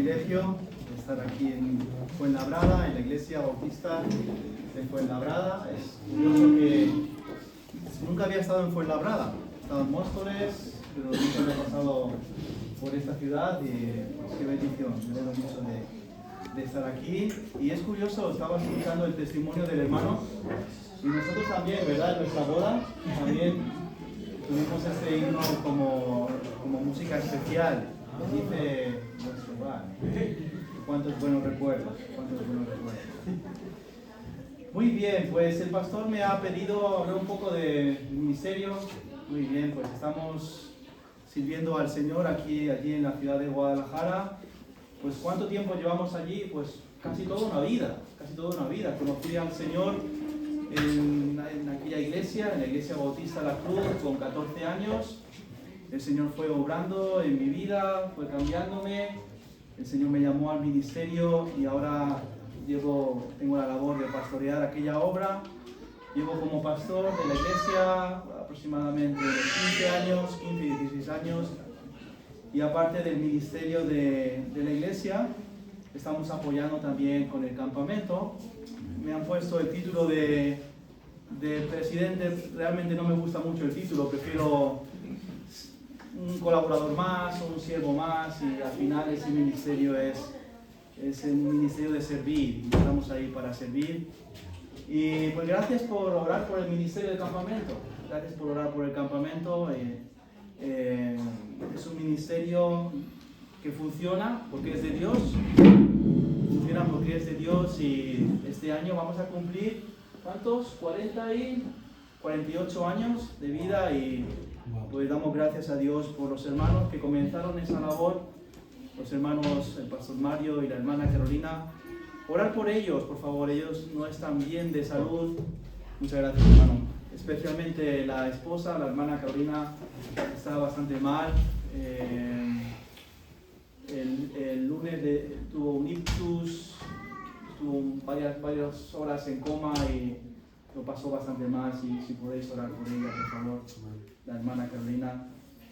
privilegio de estar aquí en Fuenlabrada, en la Iglesia Bautista de Fuenlabrada. Es curioso que nunca había estado en Fuenlabrada. He estado en Móstoles, pero nunca había pasado por esta ciudad y pues, qué bendición. Me alegro mucho de estar aquí. Y es curioso, estaba escuchando el testimonio del hermano y nosotros también, ¿verdad? En nuestra boda también tuvimos este himno como música especial. Dice nuestro hogar. Cuántos buenos recuerdos, cuántos buenos recuerdos. Muy bien, pues el pastor me ha pedido hablar un poco de ministerio. Muy bien, pues estamos sirviendo al Señor allí en la ciudad de Guadalajara. Pues ¿cuánto tiempo llevamos allí? Pues casi toda una vida, Conocí al Señor en aquella iglesia, en la Iglesia Bautista La Cruz, con 14 años. El Señor fue obrando en mi vida, fue cambiándome. El Señor me llamó al ministerio y ahora tengo la labor de pastorear aquella obra. Llevo como pastor de la iglesia aproximadamente 15 y 16 años. Y aparte del ministerio de la iglesia, estamos apoyando también con el campamento. Me han puesto el título de presidente. Realmente no me gusta mucho el título, prefiero un colaborador más, un siervo más, y al final ese ministerio es el ministerio de servir, y estamos ahí para servir. Y pues gracias por orar por el ministerio del campamento, es un ministerio que funciona porque es de Dios, y este año vamos a cumplir, ¿cuántos? 48 años de vida, y pues damos gracias a Dios por los hermanos que comenzaron esa labor, los hermanos, el pastor Mario y la hermana Carolina. Orar por ellos, por favor, ellos no están bien de salud. Muchas gracias, hermano. Especialmente la esposa, la hermana Carolina, está bastante mal. El lunes tuvo un ictus, estuvo varias horas en coma y lo pasó bastante mal. Si podéis orar por ella, por favor, la hermana Carolina.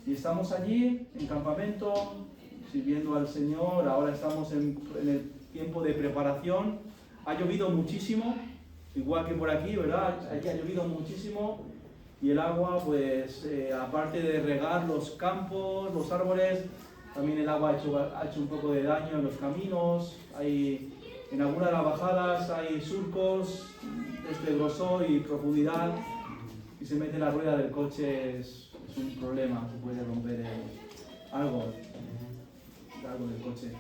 Y estamos allí en campamento sirviendo al Señor. Ahora estamos en el tiempo de preparación. Ha llovido muchísimo, igual que por aquí, ¿verdad? Allí ha llovido muchísimo y el agua, pues aparte de regar los campos, los árboles, también el agua ha hecho un poco de daño en los caminos. En algunas de las bajadas hay surcos de grosor y profundidad, y se mete la rueda del coche, es un problema, se puede romper algo del coche.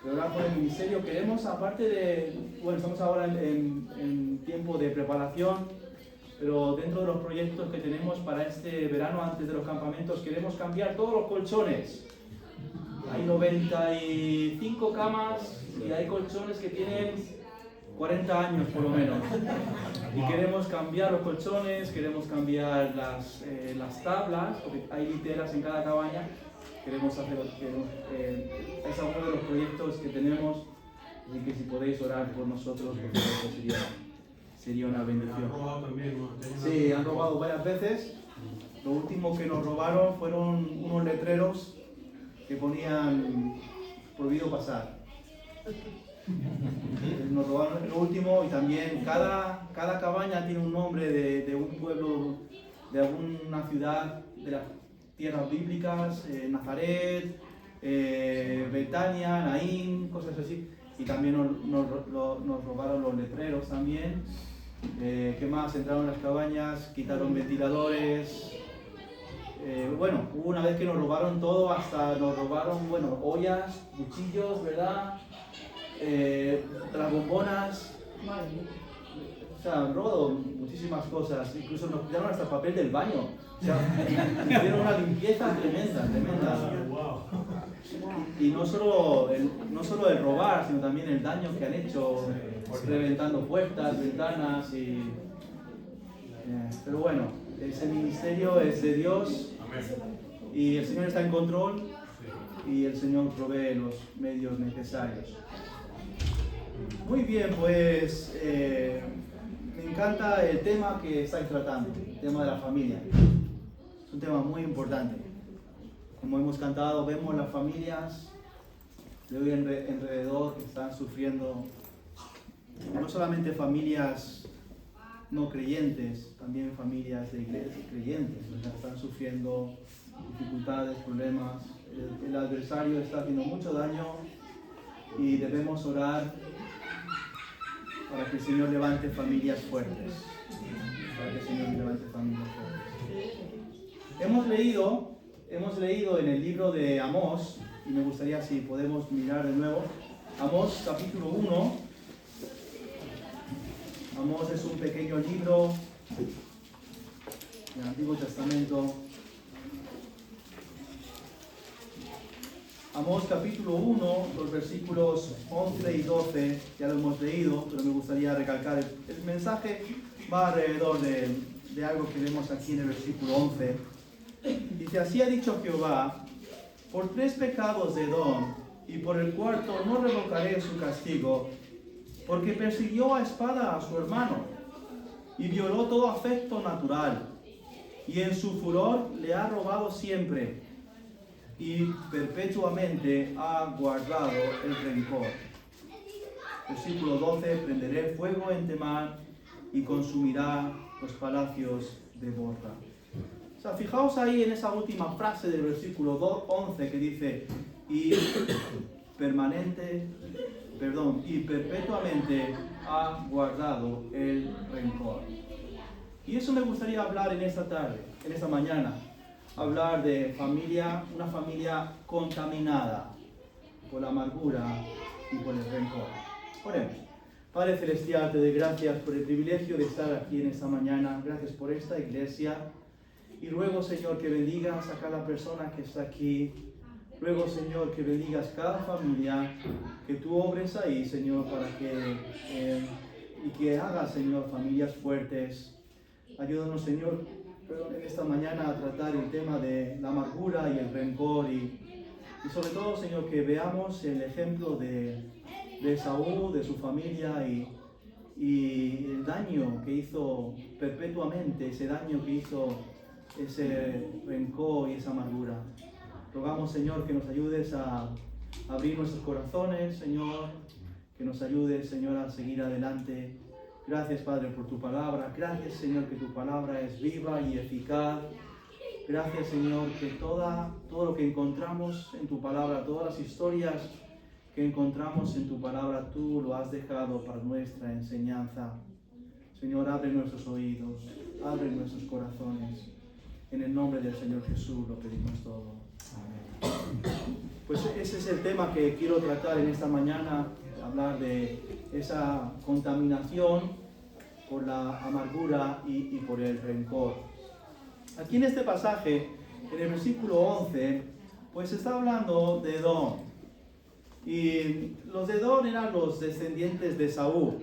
Pero ahora por el ministerio queremos, estamos ahora en tiempo de preparación, pero dentro de los proyectos que tenemos para este verano, antes de los campamentos, queremos cambiar todos los colchones. Hay 95 camas y hay colchones que tienen 40 años por lo menos. Y queremos cambiar los colchones, queremos cambiar las tablas, porque hay literas en cada cabaña. Queremos hacer, es uno de los proyectos que tenemos, así que si podéis orar por nosotros, pues sería una bendición. ¿Han robado también? Sí, han robado varias veces. Lo último que nos robaron fueron unos letreros que ponían prohibido pasar. Nos robaron lo último, y también cada cabaña tiene un nombre de un pueblo, de alguna ciudad de las tierras bíblicas, Nazaret, Betania, Naín, cosas así. Y también nos robaron los letreros también. ¿Qué más? Entraron en las cabañas, quitaron ventiladores. Hubo una vez que nos robaron todo, hasta nos robaron, ollas, cuchillos, ¿verdad? Las bombonas. O sea, han robado muchísimas cosas, incluso nos quitaron hasta el papel del baño. O sea, hicieron una limpieza tremenda. Y no solo el robar, sino también el daño que han hecho, reventando puertas, ventanas. Pero bueno, ese ministerio es de Dios y el Señor está en control, y el Señor provee los medios necesarios. Muy bien, pues me encanta el tema que estáis tratando, el tema de la familia. Es un tema muy importante. Como hemos cantado, vemos las familias de hoy alrededor que están sufriendo, no solamente familias no creyentes, también familias de iglesias creyentes, ¿verdad? Están sufriendo dificultades, problemas. El adversario está haciendo mucho daño y debemos orar para que el Señor levante familias fuertes. Para que el Señor levante familias fuertes. Hemos leído en el libro de Amós, y me gustaría si podemos mirar de nuevo, Amós capítulo 1. Amós es un pequeño libro del Antiguo Testamento. Amós capítulo 1, los versículos 11 y 12, ya lo hemos leído, pero me gustaría recalcar, el mensaje va alrededor de algo que vemos aquí en el versículo 11. Dice, así ha dicho Jehová, por 3 pecados de Edom, y por el cuarto no revocaré su castigo, porque persiguió a espada a su hermano, y violó todo afecto natural, y en su furor le ha robado siempre, y perpetuamente ha guardado el rencor. Versículo 12, prenderé fuego en Temán, y consumirá los palacios de Borra. O sea, fijaos ahí en esa última frase del versículo 11 que dice, y perpetuamente ha guardado el rencor. Y eso me gustaría hablar en esta tarde, en esta mañana. Hablar de familia, una familia contaminada por la amargura y por el rencor. Oremos. Padre Celestial, te doy gracias por el privilegio de estar aquí en esta mañana. Gracias por esta iglesia. Y ruego, Señor, que bendigas a cada persona que está aquí. Ruego, Señor, que bendigas cada familia, que tú obres ahí, Señor, para y que hagas, Señor, familias fuertes. Ayúdanos, Señor, en esta mañana a tratar el tema de la amargura y el rencor y sobre todo, Señor, que veamos el ejemplo de Saúl, de su familia y el daño que hizo perpetuamente, ese daño que hizo ese rencor y esa amargura. Rogamos, Señor, que nos ayudes a abrir nuestros corazones, Señor, que nos ayudes, Señor, a seguir adelante. Gracias, Padre, por tu palabra. Gracias, Señor, que tu palabra es viva y eficaz. Gracias, Señor, que todo lo que encontramos en tu palabra, todas las historias que encontramos en tu palabra, tú lo has dejado para nuestra enseñanza. Señor, abre nuestros oídos, abre nuestros corazones. En el nombre del Señor Jesús lo pedimos todo. Amén. Pues ese es el tema que quiero tratar en esta mañana, hablar de esa contaminación por la amargura y por el rencor. Aquí en este pasaje, en el versículo 11, pues está hablando de Edom. Y los de Edom eran los descendientes de Saúl.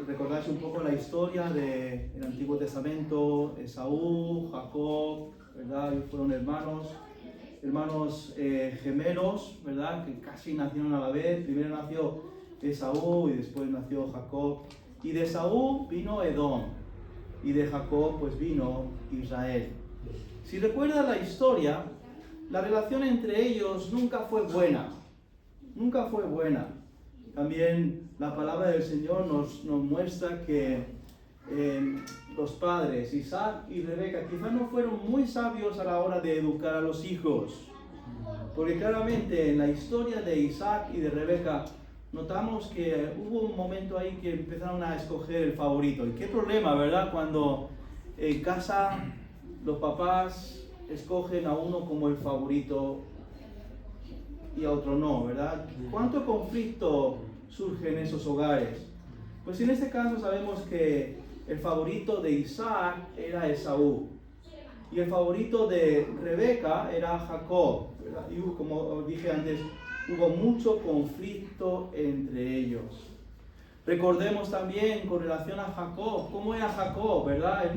Recordáis un poco la historia del Antiguo Testamento, Esaú, Jacob, ¿verdad? Ellos fueron hermanos gemelos, ¿verdad? Que casi nacieron a la vez. Primero nació Esaú y después nació Jacob. Y de Esaú vino Edom y de Jacob pues vino Israel. Si recuerdas la historia, la relación entre ellos nunca fue buena. Nunca fue buena. También la palabra del Señor nos muestra que los padres, Isaac y Rebeca, quizás no fueron muy sabios a la hora de educar a los hijos. Porque claramente en la historia de Isaac y de Rebeca notamos que hubo un momento ahí que empezaron a escoger el favorito. Y qué problema, ¿verdad? Cuando en casa los papás escogen a uno como el favorito y a otro no, ¿verdad? ¿Cuánto conflicto surge en esos hogares? Pues en este caso sabemos que el favorito de Isaac era Esaú y el favorito de Rebeca era Jacob, ¿verdad? Y como dije antes, hubo mucho conflicto entre ellos. Recordemos también con relación a Jacob, ¿cómo era Jacob, verdad?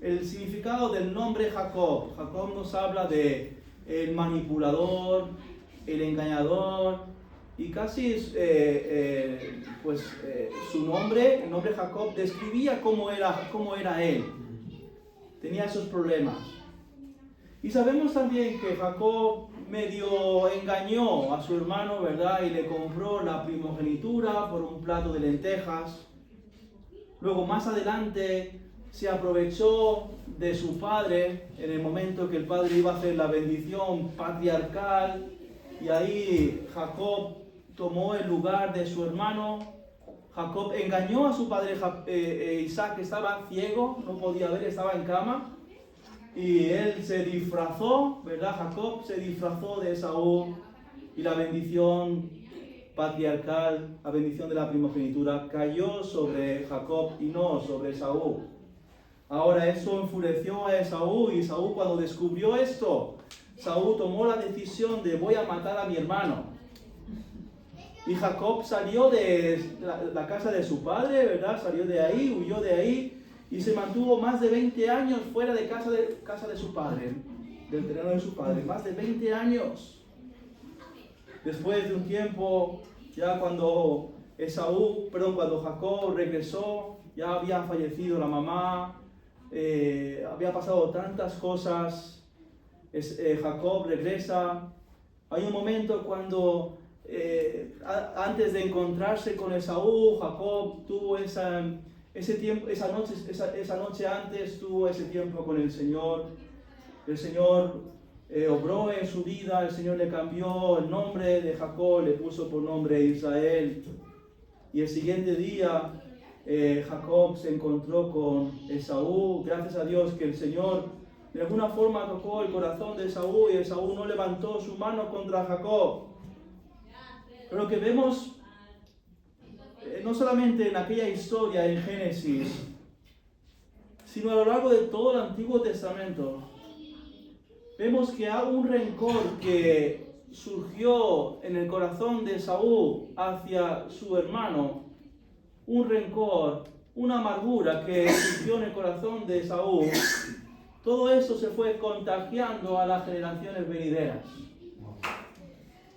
El significado del nombre Jacob. Jacob nos habla de el manipulador, el engañador, y casi su nombre, el nombre Jacob, describía cómo era él. Tenía esos problemas. Y sabemos también que Jacob medio engañó a su hermano, ¿verdad? Y le compró la primogenitura por un plato de lentejas. Luego, más adelante, se aprovechó de su padre en el momento que el padre iba a hacer la bendición patriarcal. Y ahí Jacob tomó el lugar de su hermano. Jacob engañó a su padre Isaac, que estaba ciego, no podía ver, estaba en cama. Y él se disfrazó, ¿verdad? Jacob se disfrazó de Esaú y la bendición patriarcal, la bendición de la primogenitura, cayó sobre Jacob y no sobre Esaú. Ahora eso enfureció a Esaú y Esaú, cuando descubrió esto, Esaú tomó la decisión de voy a matar a mi hermano. Y Jacob salió de la casa de su padre, ¿verdad? Salió de ahí, huyó de ahí. Y se mantuvo más de 20 años fuera de casa de su padre, del terreno de su padre, más de 20 años. Después de un tiempo, ya cuando Jacob regresó, ya había fallecido la mamá, había pasado tantas cosas. Jacob regresa. Hay un momento cuando, antes de encontrarse con Esaú, Jacob tuvo esa noche antes tuvo ese tiempo con el Señor. El Señor obró en su vida, el Señor le cambió el nombre de Jacob, le puso por nombre Israel. Y el siguiente día Jacob se encontró con Esaú. Gracias a Dios que el Señor de alguna forma tocó el corazón de Esaú y Esaú no levantó su mano contra Jacob. Pero lo que vemos no solamente en aquella historia en Génesis, sino a lo largo de todo el Antiguo Testamento, vemos que hay un rencor que surgió en el corazón de Esaú hacia su hermano, un rencor, una amargura que surgió en el corazón de Esaú. Todo eso se fue contagiando a las generaciones venideras.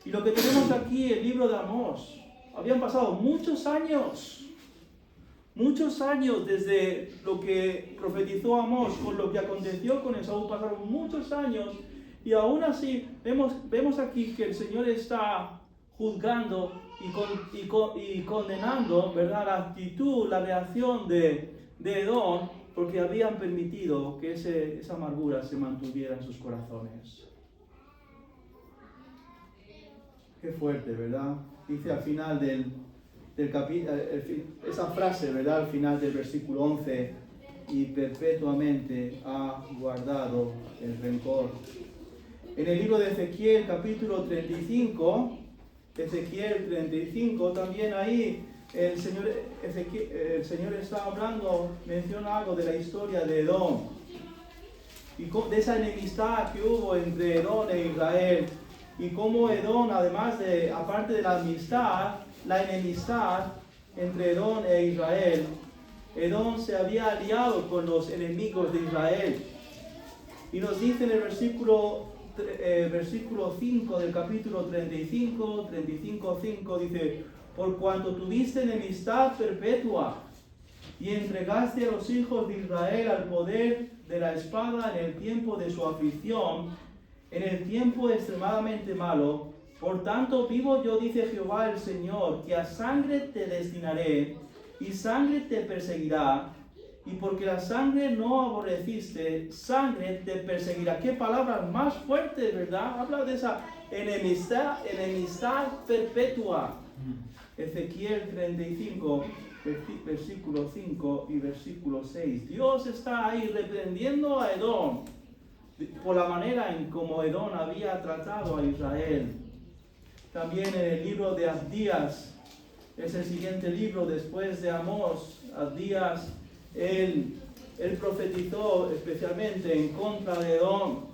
Y lo que tenemos aquí, el libro de Amós, habían pasado muchos años desde lo que profetizó Amós con lo que aconteció con Esaú. Pasaron muchos años y aún así vemos aquí que el Señor está juzgando y condenando, ¿verdad?, la actitud, la reacción de Edom, porque habían permitido que esa amargura se mantuviera en sus corazones. Qué fuerte, ¿verdad? Dice al final del capítulo, esa frase, ¿verdad? Al final del versículo 11, y perpetuamente ha guardado el rencor. En el libro de Ezequiel, capítulo 35, también ahí el Señor está hablando, menciona algo de la historia de Edom, y de esa enemistad que hubo entre Edom e Israel. Y cómo Edom, aparte de la enemistad entre Edom e Israel, Edom se había aliado con los enemigos de Israel. Y nos dice en el versículo 5 del capítulo 35, 5, dice: por cuanto tuviste enemistad perpetua y entregaste a los hijos de Israel al poder de la espada en el tiempo de su aflicción, en el tiempo extremadamente malo, por tanto vivo yo, dice Jehová el Señor, que a sangre te destinaré, y sangre te perseguirá, y porque la sangre no aborreciste, sangre te perseguirá. Qué palabras más fuertes, ¿verdad? Habla de esa enemistad perpetua. Ezequiel 35, versículo 5 y versículo 6. Dios está ahí reprendiendo a Edom por la manera en como Edom había tratado a Israel. También en el libro de Abdías, es el siguiente libro después de Amós. Abdías, él profetizó especialmente en contra de Edom.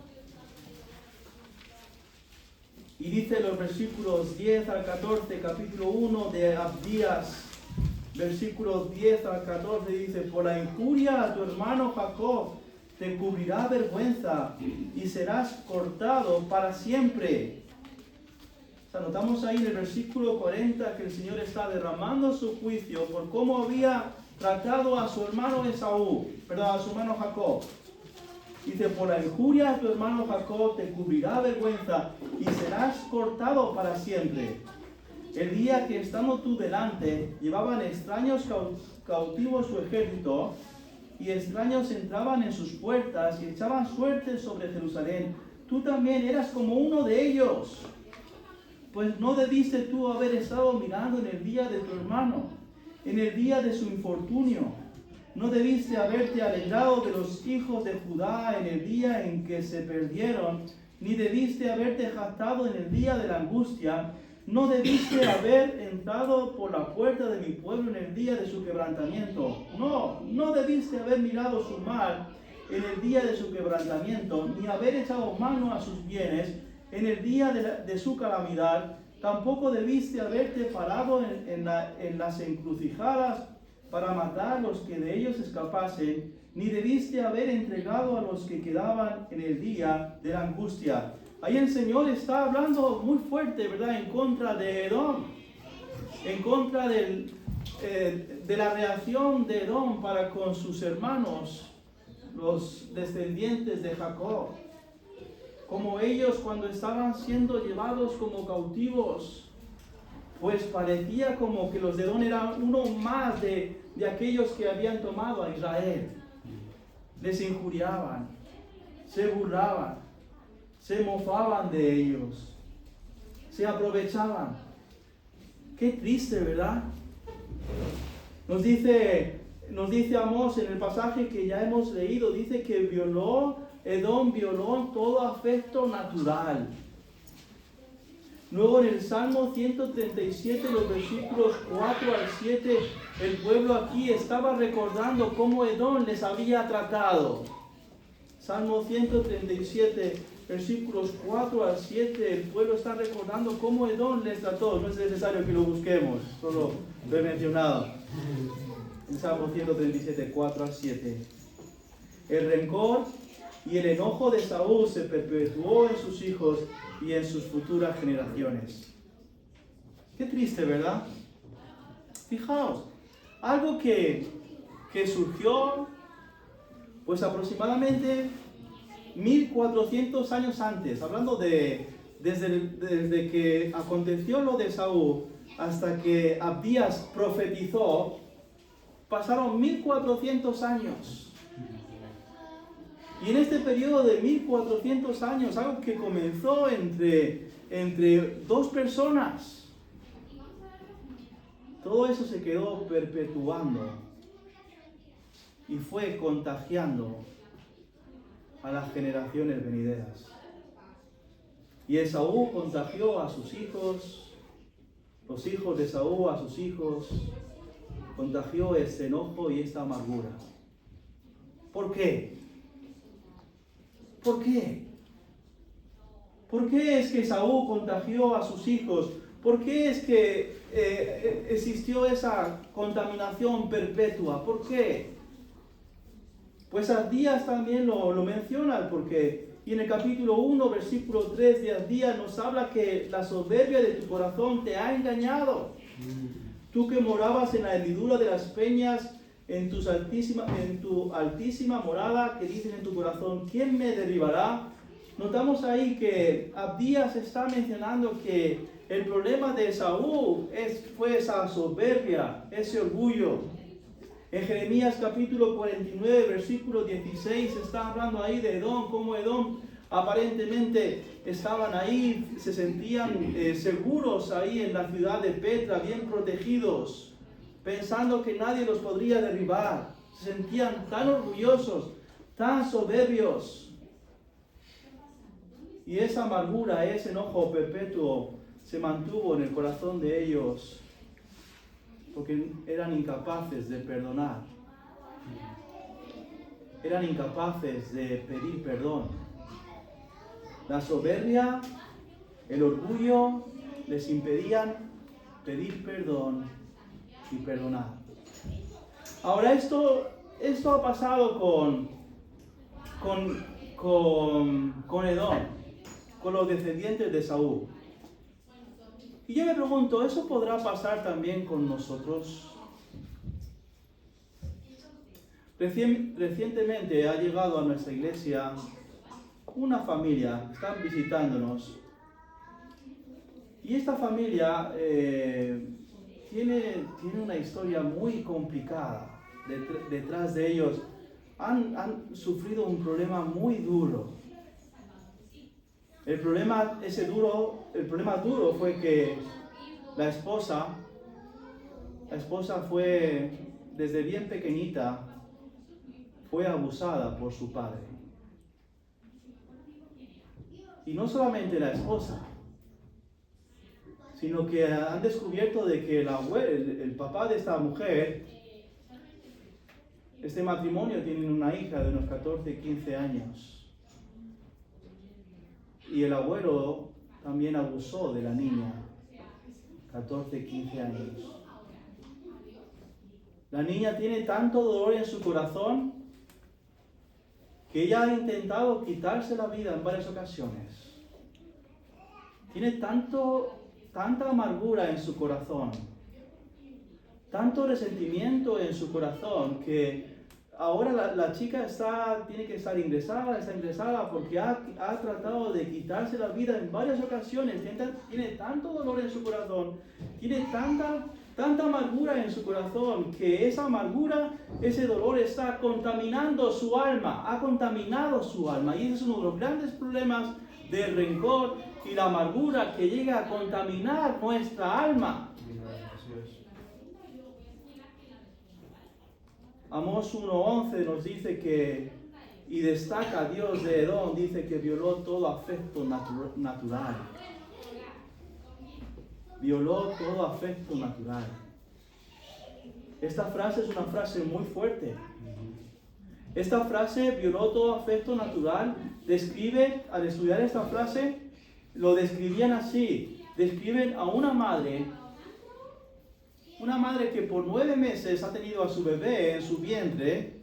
Y dice los versículos 10 al 14, capítulo 1 de Abdías, versículos 10 al 14, dice: por la injuria a tu hermano Jacob te cubrirá vergüenza y serás cortado para siempre. O sea, notamos ahí en el versículo 40 que el Señor está derramando su juicio por cómo había tratado a su hermano a su hermano Jacob. Dice, por la injuria de tu hermano Jacob te cubrirá vergüenza y serás cortado para siempre. El día que estando tú delante, llevaban extraños cautivos su ejército, y extraños entraban en sus puertas y echaban suerte sobre Jerusalén. Tú también eras como uno de ellos, pues no debiste tú haber estado mirando en el día de tu hermano, en el día de su infortunio. No debiste haberte alegrado de los hijos de Judá en el día en que se perdieron, ni debiste haberte jactado en el día de la angustia. No debiste haber entrado por la puerta de mi pueblo en el día de su quebrantamiento. No debiste haber mirado su mal en el día de su quebrantamiento, ni haber echado mano a sus bienes en el día de su calamidad. Tampoco debiste haberte parado en las encrucijadas para matar a los que de ellos escapasen, ni debiste haber entregado a los que quedaban en el día de la angustia. Ahí el Señor está hablando muy fuerte, ¿verdad?, en contra de Edom, en contra de la reacción de Edom para con sus hermanos, los descendientes de Jacob. Como ellos cuando estaban siendo llevados como cautivos, pues parecía como que los de Edom eran uno más de aquellos que habían tomado a Israel. Les injuriaban, se burlaban, se mofaban de ellos, se aprovechaban. Qué triste, ¿verdad? Nos dice Amós en el pasaje que ya hemos leído, dice que Edom violó todo afecto natural. Luego en el Salmo 137, los versículos 4 al 7, el pueblo aquí estaba recordando cómo Edom les había tratado. Salmo 137, versículos 4 al 7, el pueblo está recordando cómo Edom les trató. No es necesario que lo busquemos, solo lo he mencionado. En Salmo 137, 4 al 7. El rencor y el enojo de Saúl se perpetuó en sus hijos y en sus futuras generaciones. Qué triste, ¿verdad? Fijaos, algo que surgió pues aproximadamente 1400 años antes, hablando desde que aconteció lo de Saúl hasta que Abdías profetizó, pasaron 1400 años. Y en este periodo de 1400 años, algo que comenzó entre dos personas, todo eso se quedó perpetuando y fue contagiando a las generaciones venideras. Y Esaú contagió a sus hijos, los hijos de Esaú a sus hijos, contagió este enojo y esta amargura. ¿Por qué? ¿Por qué? ¿Por qué es que Esaú contagió a sus hijos? ¿Por qué es que existió esa contaminación perpetua? ¿Por qué? Pues Abdías también lo menciona, y en el capítulo 1, versículo 3 de Abdías nos habla que la soberbia de tu corazón te ha engañado. Tú que morabas en la hendidura de las peñas, en tu altísima morada, que dices en tu corazón, ¿quién me derribará? Notamos ahí que Abdías está mencionando que el problema de Esaú fue esa soberbia, ese orgullo. En Jeremías capítulo 49, versículo 16, está hablando ahí de Edom, cómo Edom aparentemente estaban ahí, se sentían seguros ahí en la ciudad de Petra, bien protegidos, pensando que nadie los podría derribar. Se sentían tan orgullosos, tan soberbios. Y esa amargura, ese enojo perpetuo se mantuvo en el corazón de ellos porque eran incapaces de perdonar. Eran incapaces de pedir perdón. La soberbia, el orgullo les impedían pedir perdón y perdonar. Ahora esto ha pasado con Edom, con los descendientes de Saúl. Y yo me pregunto, ¿eso podrá pasar también con nosotros? Recientemente ha llegado a nuestra iglesia una familia, están visitándonos. Y esta familia tiene una historia muy complicada detrás de ellos. Han sufrido un problema muy duro. El problema duro fue que la esposa fue, desde bien pequeñita, fue abusada por su padre. Y no solamente la esposa, sino que han descubierto de que el papá de esta mujer, este matrimonio tiene una hija de unos 14, 15 años. Y el abuelo también abusó de la niña, 14, 15 años. La niña tiene tanto dolor en su corazón que ella ha intentado quitarse la vida en varias ocasiones. Tiene tanta amargura en su corazón, tanto resentimiento en su corazón, que ahora la chica tiene que estar ingresada porque ha tratado de quitarse la vida en varias ocasiones. Tiene tanto dolor en su corazón, tiene tanta amargura en su corazón, que esa amargura, ese dolor está contaminando su alma, ha contaminado su alma. Y ese es uno de los grandes problemas del rencor y la amargura, que llega a contaminar nuestra alma. Amós 1:11 nos dice que, y destaca Dios de Edom, dice que violó todo afecto natural. Violó todo afecto natural. Esta frase es una frase muy fuerte. Esta frase, violó todo afecto natural, describe, al estudiar esta frase, lo describían así. Describen a una madre que por 9 meses ha tenido a su bebé en su vientre,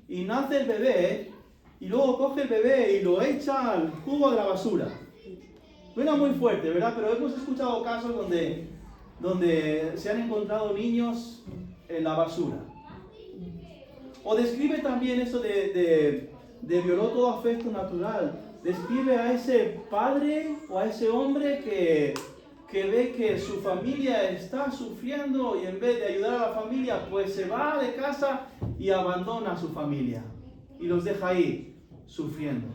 y nace el bebé, y luego coge el bebé y lo echa al cubo de la basura. Suena muy fuerte, ¿verdad? Pero hemos escuchado casos donde se han encontrado niños en la basura. O describe también eso de violó todo afecto natural. Describe a ese padre o a ese hombre que ve que su familia está sufriendo, y en vez de ayudar a la familia, pues se va de casa y abandona a su familia y los deja ahí sufriendo.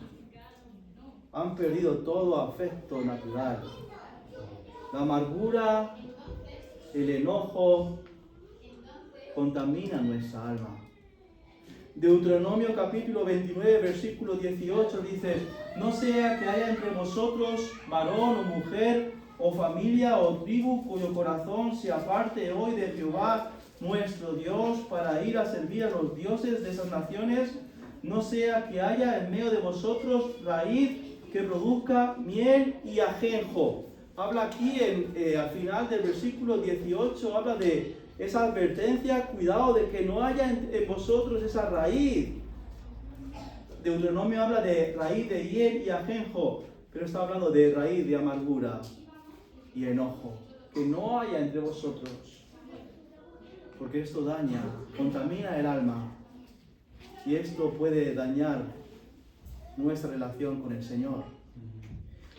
Han perdido todo afecto natural. La amargura, el enojo contaminan nuestra alma. Deuteronomio capítulo 29, versículo 18 dice: no sea que haya entre vosotros varón o mujer o familia o tribu cuyo corazón se aparte hoy de Jehová nuestro Dios para ir a servir a los dioses de esas naciones. No sea que haya en medio de vosotros raíz que produzca miel y ajenjo. Habla aquí al final del versículo 18, habla de esa advertencia: cuidado de que no haya en vosotros esa raíz. Deuteronomio habla de raíz de hiel y ajenjo, pero está hablando de raíz de amargura y enojo. Que no haya entre vosotros, porque esto daña, contamina el alma, y esto puede dañar nuestra relación con el Señor.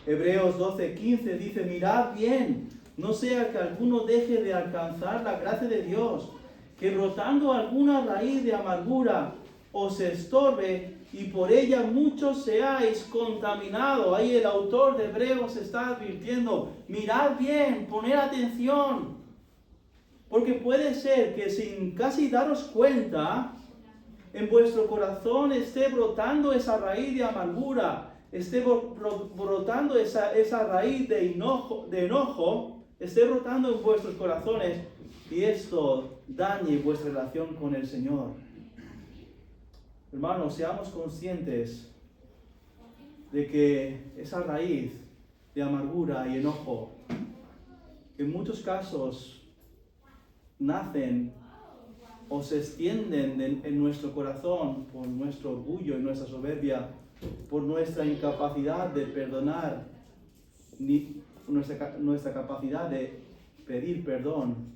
Hebreos 12:15 dice: mirad bien, no sea que alguno deje de alcanzar la gracia de Dios, que brotando alguna raíz de amargura os estorbe y por ella muchos seáis contaminados. Ahí el autor de Hebreos está advirtiendo: mirad bien, poned atención, porque puede ser que sin casi daros cuenta, en vuestro corazón esté brotando esa raíz de amargura, esté brotando esa raíz de enojo, esté brotando en vuestros corazones, y esto dañe vuestra relación con el Señor. Hermanos, seamos conscientes de que esa raíz de amargura y enojo, que en muchos casos nacen o se extienden en nuestro corazón por nuestro orgullo y nuestra soberbia, por nuestra incapacidad de perdonar, nuestra capacidad de pedir perdón,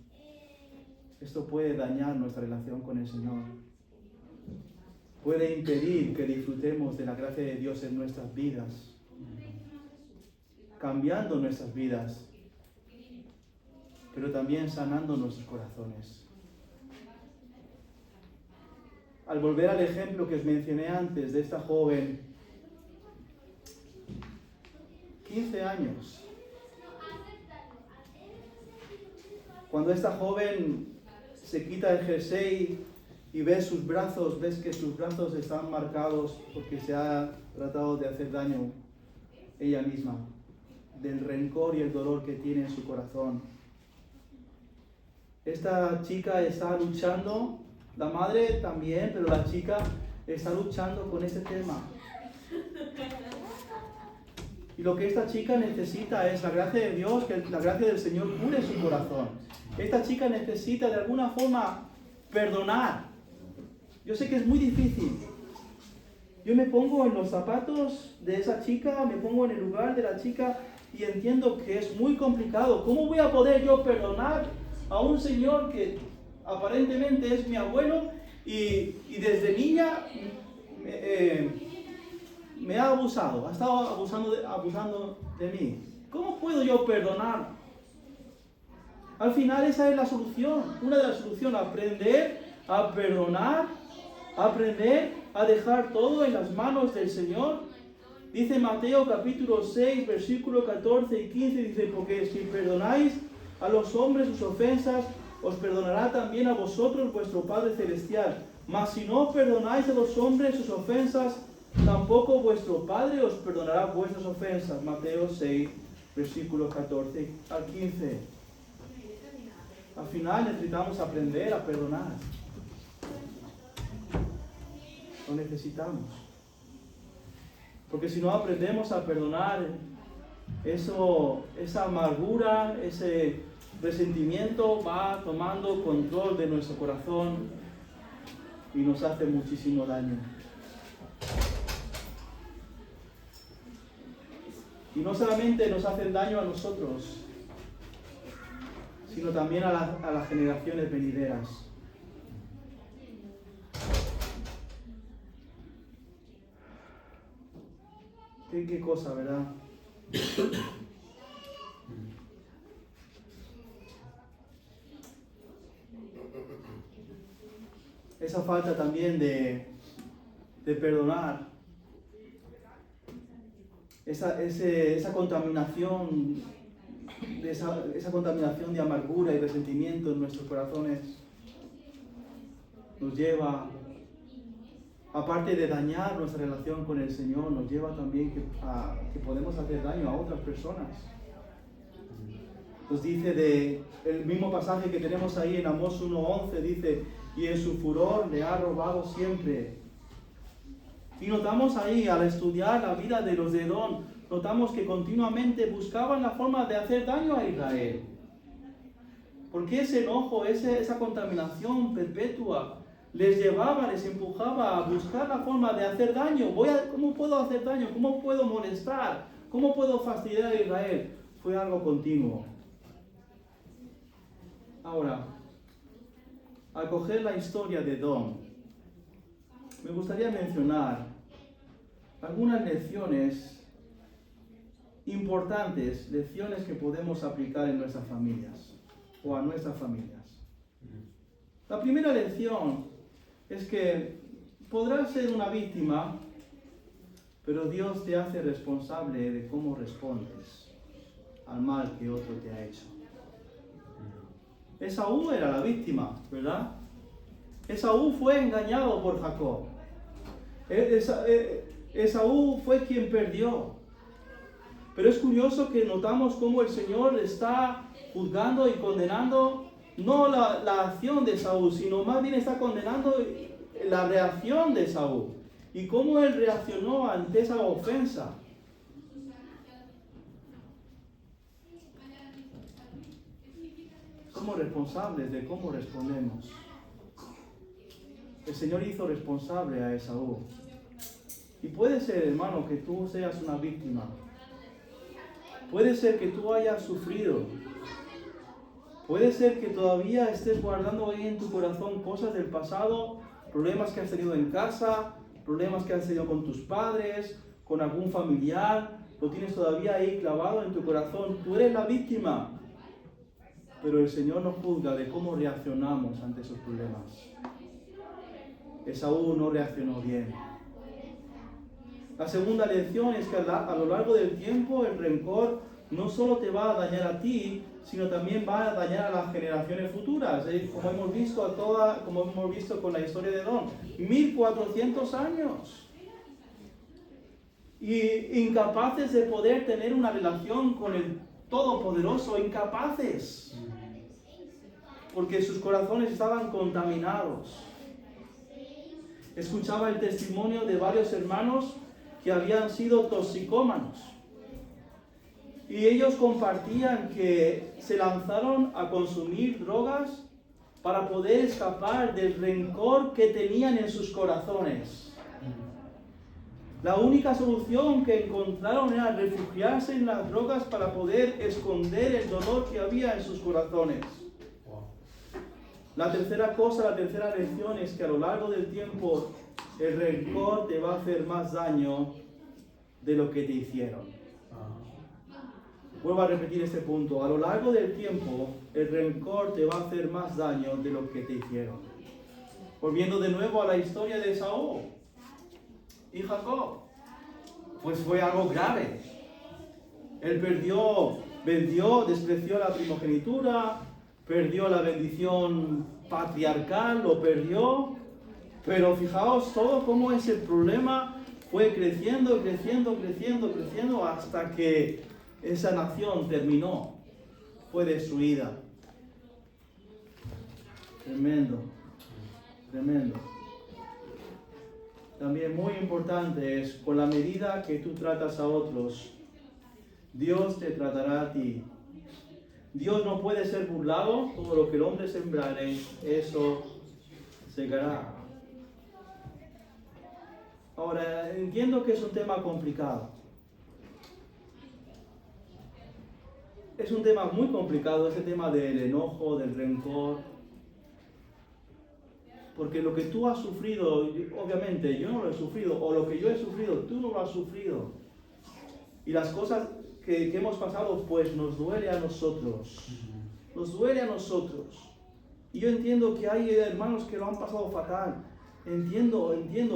esto puede dañar nuestra relación con el Señor. puede impedir que disfrutemos de la gracia de Dios en nuestras vidas, cambiando nuestras vidas, pero también sanando nuestros corazones. Al volver al ejemplo que os mencioné antes de esta joven, 15 años, cuando esta joven se quita el jersey y ves sus brazos, ves que sus brazos están marcados porque se ha tratado de hacer daño ella misma, del rencor y el dolor que tiene en su corazón. Esta chica está luchando, la madre también, pero la chica está luchando con este tema. Y lo que esta chica necesita es la gracia de Dios, que la gracia del Señor cure su corazón. Esta chica necesita de alguna forma perdonar. Yo sé que es muy difícil. Yo me pongo en los zapatos de esa chica, me pongo en el lugar de la chica y entiendo que es muy complicado. ¿Cómo voy a poder yo perdonar a un señor que aparentemente es mi abuelo y desde niña me ha abusado, ha estado abusando de mí? ¿Cómo puedo yo perdonar? Al final esa es la solución, una de las soluciones, aprender a perdonar, aprender a dejar todo en las manos del Señor. Dice Mateo capítulo 6, versículo 14 y 15, dice, porque si perdonáis a los hombres sus ofensas, os perdonará también a vosotros vuestro Padre Celestial. Mas si no perdonáis a los hombres sus ofensas, tampoco vuestro Padre os perdonará vuestras ofensas. Mateo 6, versículo 14 al 15. Al final necesitamos aprender a perdonar. Lo necesitamos. Porque si no aprendemos a perdonar, esa amargura, ese resentimiento va tomando control de nuestro corazón y nos hace muchísimo daño. Y no solamente nos hacen daño a nosotros, sino también a las generaciones venideras. ¿Qué cosa, verdad? Esa falta también de perdonar, esa contaminación, esa contaminación de amargura y resentimiento en nuestros corazones nos lleva, aparte de dañar nuestra relación con el Señor, nos lleva también que podemos hacer daño a otras personas. Nos dice el mismo pasaje que tenemos ahí en Amós 1:11, dice, y en su furor le ha robado siempre. Y notamos ahí, al estudiar la vida de los de Edom, notamos que continuamente buscaban la forma de hacer daño a Israel. Porque ese enojo, esa contaminación perpetua, les llevaba, les empujaba a buscar la forma de hacer daño. ¿Cómo puedo hacer daño? ¿Cómo puedo molestar? ¿Cómo puedo fastidiar a Israel? Fue algo continuo. Ahora, al coger la historia de Edom, me gustaría mencionar algunas lecciones importantes, lecciones que podemos aplicar en nuestras familias o a nuestras familias. La primera lección es que podrás ser una víctima, pero Dios te hace responsable de cómo respondes al mal que otro te ha hecho. Esaú era la víctima, ¿verdad? Esaú fue engañado por Jacob. Esaú fue quien perdió. Pero es curioso que notamos cómo el Señor está juzgando y condenando no la acción de Esaú, sino más bien está condenando la reacción de Esaú y cómo él reaccionó ante esa ofensa. Somos responsables de cómo respondemos. El Señor hizo responsable a Esaú. Y puede ser, hermano, que tú seas una víctima. Puede ser que tú hayas sufrido. Puede ser que todavía estés guardando ahí en tu corazón cosas del pasado problemas que has tenido en casa, problemas que has tenido con tus padres, con algún familiar, lo tienes todavía ahí clavado en tu corazón. Tú eres la víctima. Pero el Señor nos juzga de cómo reaccionamos ante esos problemas. Esaú no reaccionó bien. La segunda lección es que a lo largo del tiempo el rencor no solo te va a dañar a ti, sino también va a dañar a las generaciones futuras. Como hemos visto con la historia de Edom, 1400 años. Y incapaces de poder tener una relación con el Todopoderoso, incapaces. Porque sus corazones estaban contaminados. Escuchaba el testimonio de varios hermanos que habían sido toxicómanos. Y ellos compartían que se lanzaron a consumir drogas para poder escapar del rencor que tenían en sus corazones. La única solución que encontraron era refugiarse en las drogas para poder esconder el dolor que había en sus corazones. La tercera lección es que a lo largo del tiempo el rencor te va a hacer más daño de lo que te hicieron. Vuelvo a repetir este punto. A lo largo del tiempo el rencor te va a hacer más daño de lo que te hicieron. Volviendo de nuevo a la historia de Esaú y Jacob, pues fue algo grave. Él despreció la primogenitura, perdió la bendición patriarcal, lo perdió. Pero fijaos todo cómo ese problema fue creciendo hasta que esa nación terminó, fue destruida. Tremendo. También muy importante es, con la medida que tú tratas a otros, Dios te tratará a ti. Dios no puede ser burlado, todo lo que el hombre sembrare, eso segará. Ahora, entiendo que es un tema complicado. Es un tema muy complicado, ese tema del enojo, del rencor. Porque lo que tú has sufrido, obviamente yo no lo he sufrido, o lo que yo he sufrido, tú no lo has sufrido. Y las cosas que hemos pasado, pues nos duele a nosotros. Nos duele a nosotros. Y yo entiendo que hay hermanos que lo han pasado fatal. Entiendo,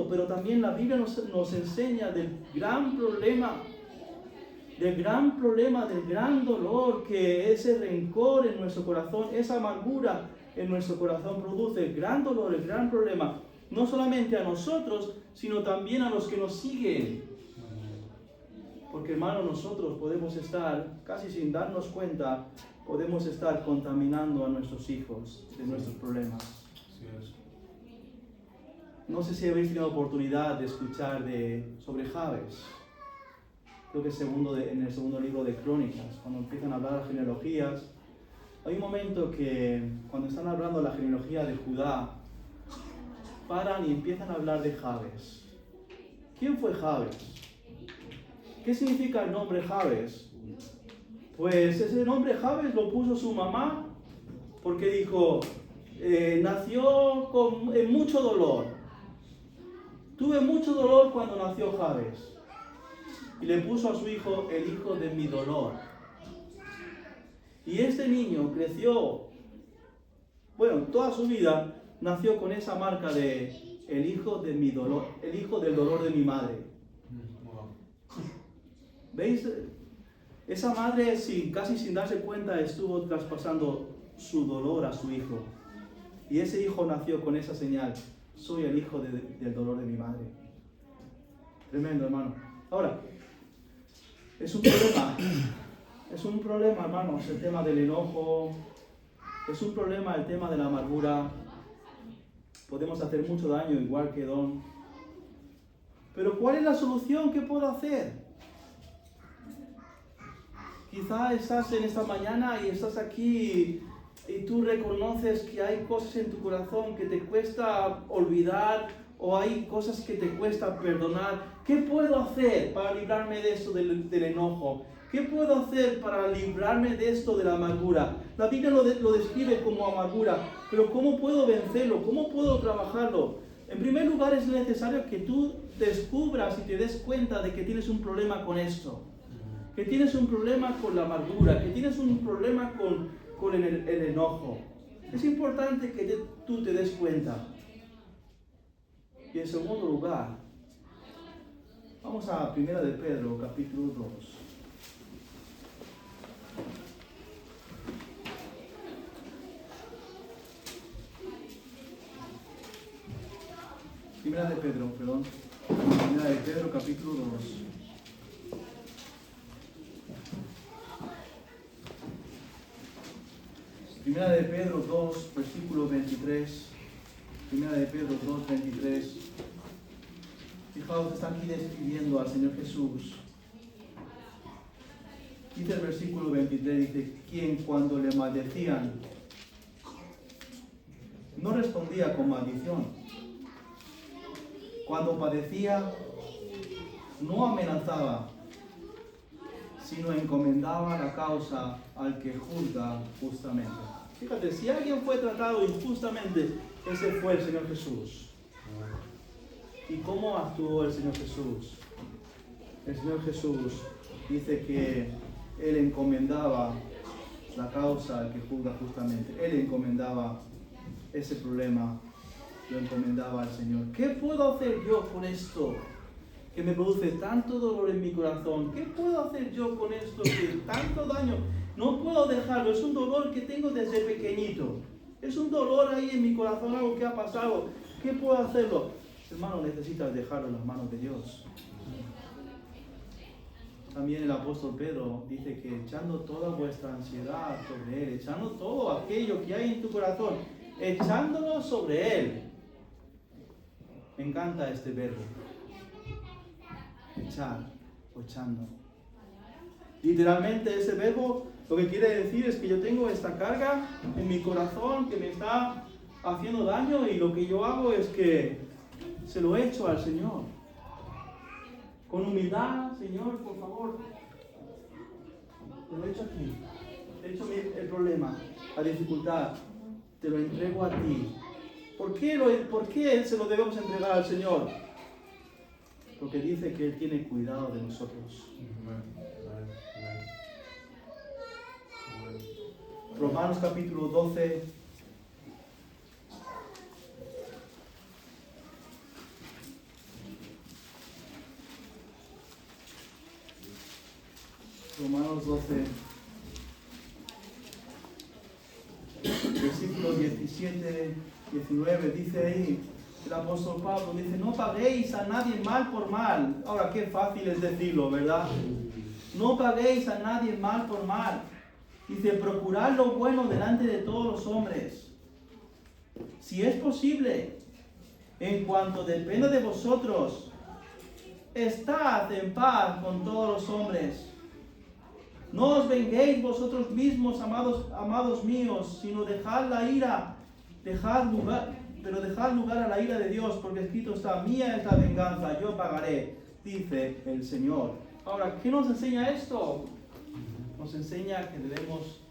pero también la Biblia nos enseña del gran problema, del gran dolor que ese rencor en nuestro corazón, esa amargura en nuestro corazón produce, el gran dolor, el gran problema, no solamente a nosotros, sino también a los que nos siguen. Porque, hermano, nosotros podemos estar, casi sin darnos cuenta, podemos estar contaminando a nuestros hijos de nuestros problemas. No sé si habéis tenido oportunidad de escuchar sobre Jabes. Creo que en el segundo libro de Crónicas, cuando empiezan a hablar de las genealogías, hay un momento que cuando están hablando de la genealogía de Judá, paran y empiezan a hablar de Jabes. ¿Quién fue Jabes? ¿Qué significa el nombre Jabes? Pues ese nombre Jabes lo puso su mamá porque dijo, nació en mucho dolor. Tuve mucho dolor cuando nació Jabes. Y le puso a su hijo el hijo de mi dolor. Y este niño creció, toda su vida nació con esa marca de el hijo de mi dolor, el hijo del dolor de mi madre. ¿Veis? Esa madre, casi sin darse cuenta, estuvo traspasando su dolor a su hijo. Y ese hijo nació con esa señal. Soy el hijo del dolor de mi madre. Tremendo, hermano. Ahora, es un problema, hermanos, el tema del enojo. Es un problema el tema de la amargura. Podemos hacer mucho daño, igual que Edom. Pero ¿cuál es la solución? ¿Qué puedo hacer? Quizá estás en esta mañana y estás aquí y tú reconoces que hay cosas en tu corazón que te cuesta olvidar o hay cosas que te cuesta perdonar. ¿Qué puedo hacer para librarme de esto del enojo? ¿Qué puedo hacer para librarme de esto de la amargura? La Biblia lo describe como amargura, pero ¿cómo puedo vencerlo? ¿Cómo puedo trabajarlo? En primer lugar, es necesario que tú descubras y te des cuenta de que tienes un problema con esto, que tienes un problema con la amargura, que tienes un problema con el enojo. Es importante que tú te des cuenta. Y en segundo lugar, vamos a 1 de Pedro, capítulo 2. Primera de Pedro, capítulo 2. Primera de Pedro 2, versículo 23. Primera de Pedro 2, 23. Fijaos, está aquí describiendo al Señor Jesús. Dice el versículo 23, dice, quien cuando le maldecían, no respondía con maldición. Cuando padecía, no amenazaba, sino encomendaba la causa al que juzga justamente. Fíjate, si alguien fue tratado injustamente, ese fue el Señor Jesús. ¿Y cómo actuó el Señor Jesús? El Señor Jesús dice que Él encomendaba la causa al que juzga justamente. Él encomendaba ese problema, lo encomendaba al Señor. ¿Qué puedo hacer yo con esto que me produce tanto dolor en mi corazón? ¿Qué puedo hacer yo con esto que tanto daño? No puedo dejarlo, es un dolor que tengo desde pequeñito. Es un dolor ahí en mi corazón, algo que ha pasado. ¿Qué puedo hacerlo? Hermano, necesitas dejarlo en las manos de Dios. También el apóstol Pedro dice que echando toda vuestra ansiedad sobre Él, echando todo aquello que hay en tu corazón, echándolo sobre Él. Me encanta este verbo. Echar o echando. Literalmente ese verbo lo que quiere decir es que yo tengo esta carga en mi corazón que me está haciendo daño y lo que yo hago es que se lo echo al Señor. Con humildad, Señor, por favor. Te lo echo aquí. Te echo el problema, la dificultad. Te lo entrego a ti. ¿Por qué se lo debemos entregar al Señor? Porque dice que Él tiene cuidado de nosotros. Romanos capítulo 12. Romanos 12. Versículos 17, 19. Dice ahí el apóstol Pablo, dice, no paguéis a nadie mal por mal. Ahora, qué fácil es decirlo, ¿verdad? No paguéis a nadie mal por mal. Dice, procurad lo bueno delante de todos los hombres. Si es posible, en cuanto dependa de vosotros, estad en paz con todos los hombres. No os venguéis vosotros mismos, amados míos, sino dejad la ira, dejad lugar a la ira de Dios, porque escrito está, mía es la venganza, yo pagaré, dice el Señor. Ahora, ¿qué nos enseña esto? Nos enseña que debemos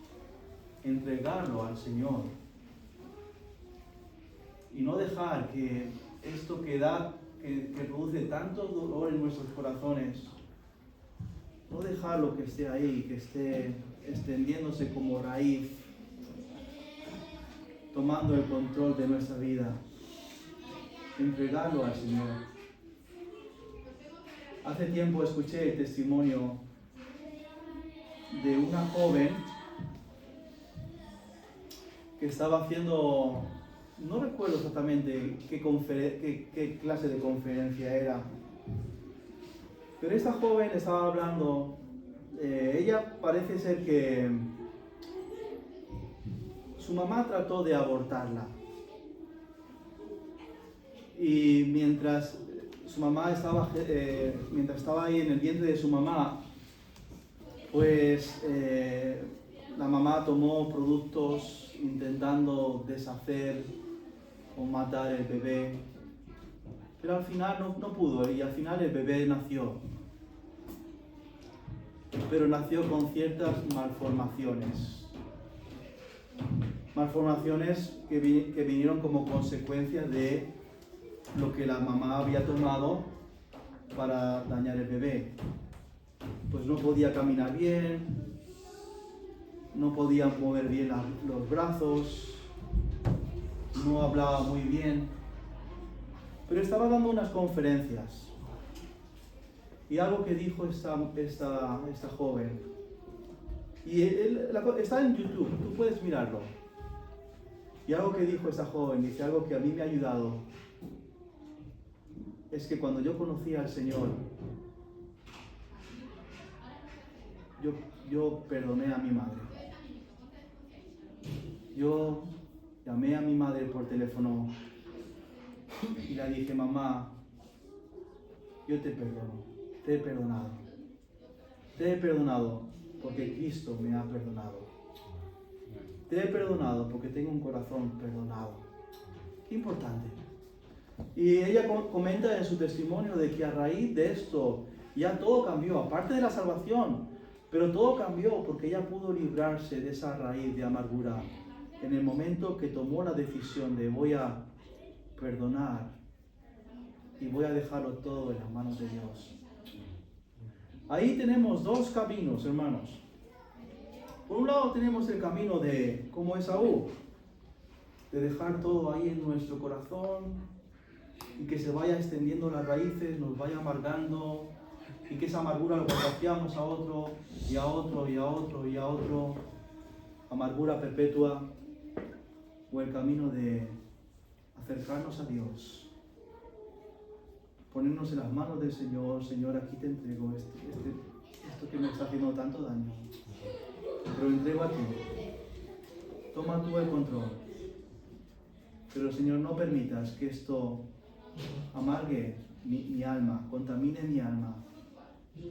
entregarlo al Señor y no dejar que esto que produce tanto dolor en nuestros corazones, no dejarlo que esté ahí, que esté extendiéndose como raíz, tomando el control de nuestra vida. Entregarlo al Señor. Hace tiempo escuché el testimonio de una joven que estaba haciendo, no recuerdo exactamente qué clase de conferencia era, pero esta joven estaba hablando, ella parece ser que su mamá trató de abortarla y mientras estaba ahí en el vientre de su mamá, pues la mamá tomó productos intentando deshacer o matar el bebé, pero al final no pudo y al final el bebé nació, pero nació con ciertas malformaciones que vinieron como consecuencia de lo que la mamá había tomado para dañar el bebé. Pues no podía caminar bien, no podía mover bien los brazos, no hablaba muy bien, pero estaba dando unas conferencias. Y algo que dijo esta joven, y está en YouTube, tú puedes mirarlo. Y algo que dijo esta joven, dice algo que a mí me ha ayudado, es que cuando yo conocí al Señor, yo perdoné a mi madre. Yo llamé a mi madre por teléfono y le dije, mamá, yo te perdono, te he perdonado. Te he perdonado porque Cristo me ha perdonado. Te he perdonado porque tengo un corazón perdonado. Qué importante. Y ella comenta en su testimonio de que a raíz de esto ya todo cambió, aparte de la salvación, pero todo cambió porque ella pudo librarse de esa raíz de amargura en el momento que tomó la decisión de voy a perdonar y voy a dejarlo todo en las manos de Dios. Ahí tenemos dos caminos, hermanos. Por un lado tenemos el camino de, como Esaú, de dejar todo ahí en nuestro corazón y que se vaya extendiendo las raíces, nos vaya amargando y que esa amargura lo contagiamos a otro y a otro y a otro y a otro. Amargura perpetua. O el camino de acercarnos a Dios, ponernos en las manos del Señor. Señor, aquí te entrego esto que me está haciendo tanto daño, te lo entrego a ti, toma tú el control, pero Señor, no permitas que esto amargue mi alma, contamine mi alma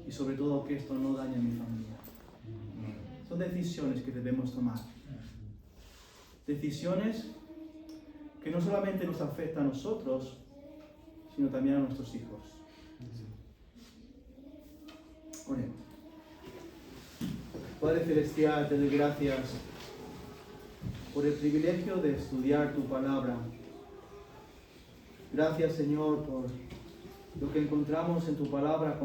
y sobre todo que esto no dañe a mi familia. Son decisiones que debemos tomar. Decisiones que no solamente nos afectan a nosotros, sino también a nuestros hijos. Oremos. Padre Celestial, te doy gracias por el privilegio de estudiar tu palabra. Gracias, Señor, por lo que encontramos en tu palabra.